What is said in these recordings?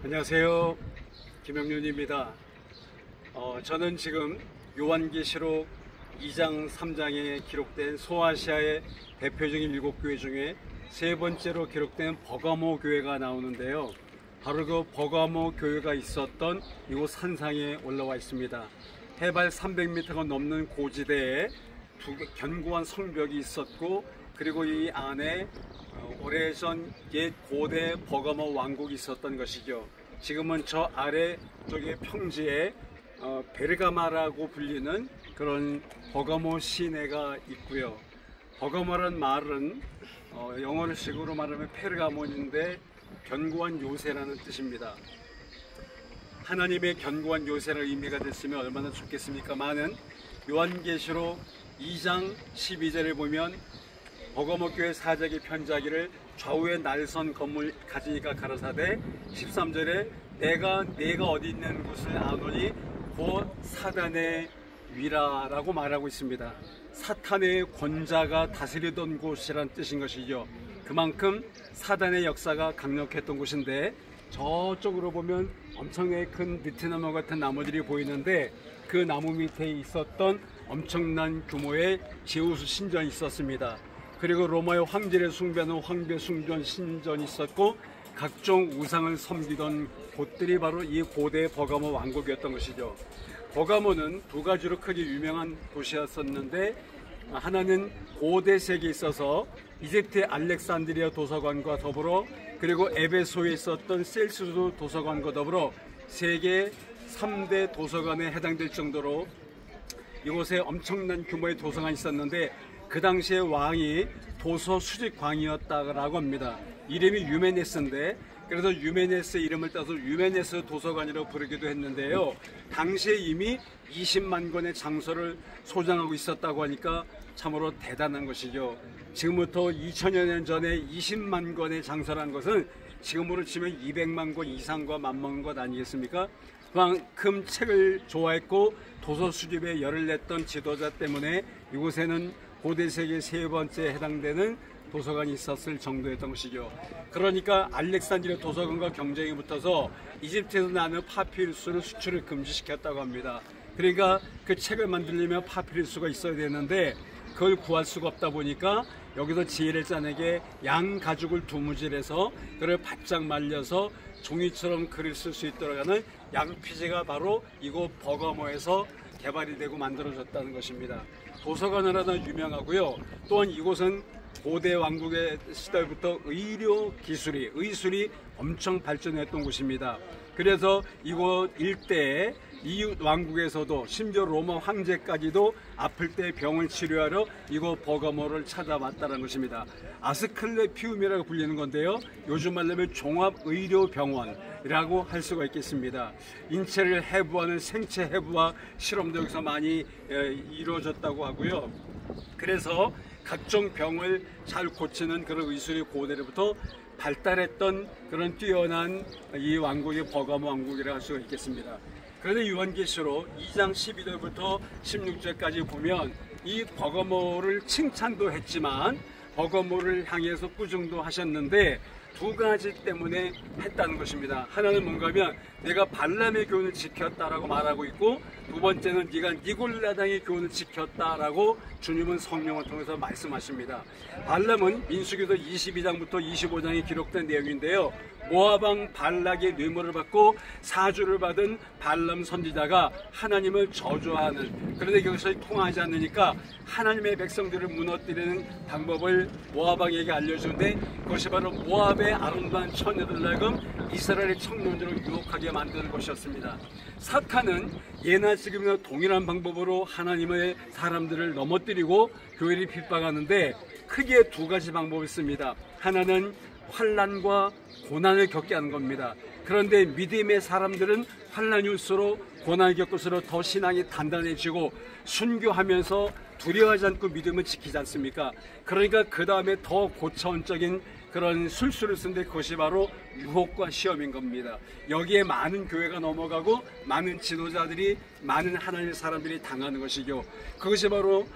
안녕하세요. 김영윤입니다. 저는 지금 요한계시록 2장 3장에 기록된 소아시아의 대표적인 7교회 중에 세 번째로 기록된 버가모 교회가 나오는데요. 바로 그 버가모 교회가 있었던 이곳 산상에 올라와 있습니다. 해발 300m가 넘는 고지대에 견고한 성벽이 있었고, 그리고 이 안에 오래전 옛 고대 버가모 왕국이 있었던 것이죠. 지금은 저 아래쪽의 평지에 베르가마라고 불리는 그런 버가모 시내가 있고요. 버가모란 말은 영어식으로 말하면 페르가몬인데 견고한 요새라는 뜻입니다. 하나님의 견고한 요새라는 의미가 됐으면 얼마나 좋겠습니까마는 요한계시록 2장 12절을 보면 버가모 교회 사자에게 편지하기를 좌우에 날선 건물 가지니가 가라사대 13절에 내가 어디 있는 곳을 아노니 곧 사단의 위라라고 말하고 있습니다. 사탄의 권자가 다스리던 곳이란 뜻인 것이죠. 그만큼 사단의 역사가 강력했던 곳인데, 저쪽으로 보면 엄청나게 큰 느티나무 같은 나무들이 보이는데 그 나무 밑에 있었던 엄청난 규모의 제우스 신전이 있었습니다. 그리고 로마의 황제를 숭배하는 황제 숭전 신전이 있었고, 각종 우상을 섬기던 곳들이 바로 이 고대 버가모 왕국이었던 것이죠. 버가모는 두 가지로 크게 유명한 도시였었는데, 하나는 고대 세계에 있어서 이집트의 알렉산드리아 도서관과 더불어, 그리고 에베소에 있었던 셀수스 도서관과 더불어 세계 3대 도서관에 해당될 정도로 이곳에 엄청난 규모의 도서관이 있었는데, 그 당시에 왕이 도서 수집광이었다고 합니다. 이름이 유메네스인데, 그래서 유메네스의 이름을 따서 유메네스 도서관이라고 부르기도 했는데요. 당시에 이미 20만 권의 장서를 소장하고 있었다고 하니까 참으로 대단한 것이죠. 지금부터 2000여 년 전에 20만 권의 장서라는 것은 지금으로 치면 200만 권 이상과 맞먹는 것 아니겠습니까? 그만큼 책을 좋아했고 도서 수집에 열을 냈던 지도자 때문에 이곳에는 고대 세계 세 번째 해당되는 도서관이 있었을 정도였던 것이죠. 그러니까 알렉산드리아 도서관과 경쟁이 붙어서 이집트에서 나는 파피루스를 수출을 금지시켰다고 합니다. 그러니까 그 책을 만들려면 파피루스가 있어야 되는데 그걸 구할 수가 없다 보니까 여기서 지혜를 짜내게 양 가죽을 두무질해서 그를 바짝 말려서 종이처럼 글을 쓸 수 있도록 하는 양피지가 바로 이곳 버가모에서 개발이 되고 만들어졌다는 것입니다. 도서관을 하나 유명하고요. 또한 이곳은 고대 왕국의 시절부터 의술이 엄청 발전했던 곳입니다. 그래서 이곳 일대에 이웃 왕국에서도 심지어 로마 황제까지도 아플 때 병을 치료하러 이곳 버가모를 찾아왔다는 것입니다. 아스클레피움이라고 불리는 건데요. 요즘 말하면 종합의료병원이라고 할 수가 있겠습니다. 인체를 해부하는 생체 해부와 실험도 여기서 많이 이루어졌다고 하고요. 그래서 각종 병을 잘 고치는 그런 의술이 고대로부터 발달했던 그런 뛰어난 이 왕국이 버가모 왕국이라고 할 수가 있겠습니다. 그런데 요한계시록 2장 12절부터 16절까지 보면 이 버가모를 칭찬도 했지만 버가모를 향해서 꾸중도 하셨는데 두 가지 때문에 했다는 것입니다. 하나는 뭔가 하면 내가 발람의 교훈을 지켰다라고 말하고 있고, 두 번째는 네가 니골라당의 교훈을 지켰다라고 주님은 성령을 통해서 말씀하십니다. 발람은 민수기도 22장부터 25장에 기록된 내용인데요. 모압왕 발락의 뇌물을 받고 사주를 받은 발람 선지자가 하나님을 저주하는, 그런데 그것이 통하지 않으니까 하나님의 백성들을 무너뜨리는 방법을 모압왕에게 알려주는데, 그것이 바로 모압의 아름다운 처녀들을 하여금 이스라엘의 청년들을 유혹하게 만드는 것이었습니다. 사탄은 예나 지금이나 동일한 방법으로 하나님의 사람들을 넘어뜨리고 교회를 핍박하는데 크게 두 가지 방법이 있습니다. 하나는 환난과 고난을 겪게 하는 겁니다. 그런데 믿음의 사람들은 환난이 올수록 고난을 겪을수록 더 신앙이 단단해지고 순교하면서 두려워하지 않고 믿음을 지키지 않습니까? 그러니까 그 다음에 더 고차원적인 그런 술수를 쓰는데 그것이 바로 유혹과 시험인 겁니다. 여기에 많은 교회가 넘어가고 많은 지도자들이, 많은 하나님의 사람들이 당하는 것이죠. 그것이 바로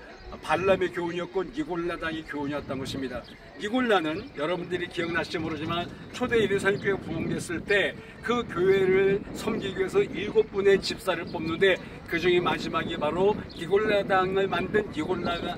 발람의 교훈이었고 니골라당의 교훈이었던 것입니다. 니골라는 여러분들이 기억나실지 모르지만 초대 예루살렘 교회가 부흥됐을 때 그 교회를 섬기기 위해서 7분의 집사를 뽑는데 그 중에 마지막이 바로 니골라당을 만든 니골라가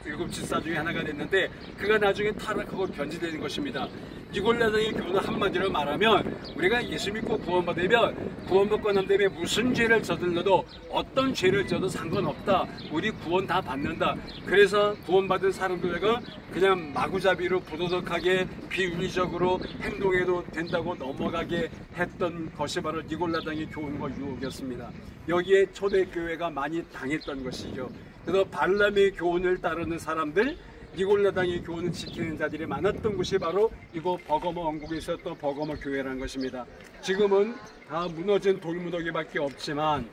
7집사 중에 하나가 됐는데 그가 나중에 타락하고 변질되는 것입니다. 니골라당의 교훈은 한마디로 말하면 우리가 예수 믿고 구원받으면 구원받고 난 다음에 무슨 죄를 저질러도 어떤 죄를 져도 상관없다. 우리 구원 다 받는다. 그래서 구원받은 사람들과 그냥 마구잡이로 부도덕하게 비윤리적으로 행동해도 된다고 넘어가게 했던 것이 바로 니골라당의 교훈과 유혹이었습니다. 여기에 초대교회가 많이 당했던 것이죠. 그래서 발람의 교훈을 따르는 사람들, 니골라당의 교훈을 지키는 자들이 많았던 곳이 바로 이곳 버거머 왕국에 있었던 버거머 교회라는 것입니다. 지금은 다 무너진 돌무더기밖에 없지만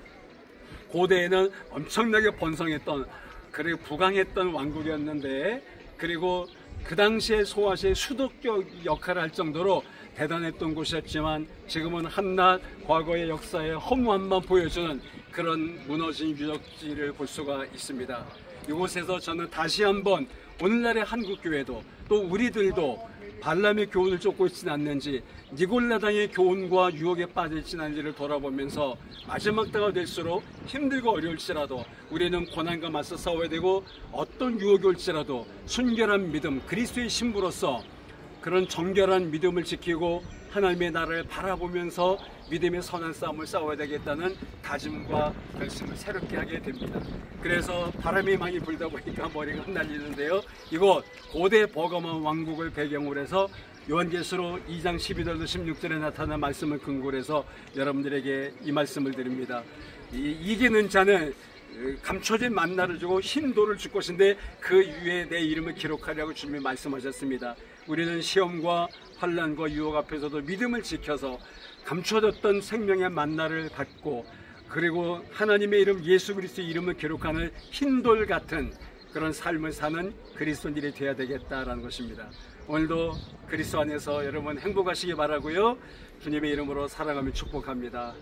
고대에는 엄청나게 번성했던 그리고 부강했던 왕국이었는데 그리고 그 당시에 소아시아의 수도격 역할을 할 정도로 대단했던 곳이었지만 지금은 한낱 과거의 역사의 허무함만 보여주는 그런 무너진 유적지를 볼 수가 있습니다. 이곳에서 저는 다시 한번 오늘날의 한국교회도 또 우리들도 발람의 교훈을 쫓고 있지는 않는지 니골라당의 교훈과 유혹에 빠져있지는 않은지를 돌아보면서 마지막 때가 될수록 힘들고 어려울지라도 우리는 고난과 맞서 싸워야 되고 어떤 유혹이 올지라도 순결한 믿음 그리스도의 신부로서 그런 정결한 믿음을 지키고 하나님의 나라를 바라보면서 믿음의 선한 싸움을 싸워야 되겠다는 다짐과 결심을 새롭게 하게 됩니다. 그래서 바람이 많이 불다 보니까 머리가 흩날리는데요. 이곳 고대 버거머 왕국을 배경으로 해서 요한계시록 2장 12절부터 16절에 나타난 말씀을 근거로 해서 여러분들에게 이 말씀을 드립니다. 이기는 자는 감춰진 만나를 주고 흰 돌을 줄 것인데 그 위에 내 이름을 기록하려고 주님이 말씀하셨습니다. 우리는 시험과 환난과 유혹 앞에서도 믿음을 지켜서 감춰졌던 생명의 만나를 받고 그리고 하나님의 이름 예수 그리스도의 이름을 기록하는 흰돌 같은 그런 삶을 사는 그리스도인들이 되어야 되겠다라는 것입니다. 오늘도 그리스도 안에서 여러분 행복하시기 바라고요. 주님의 이름으로 사랑하며 축복합니다.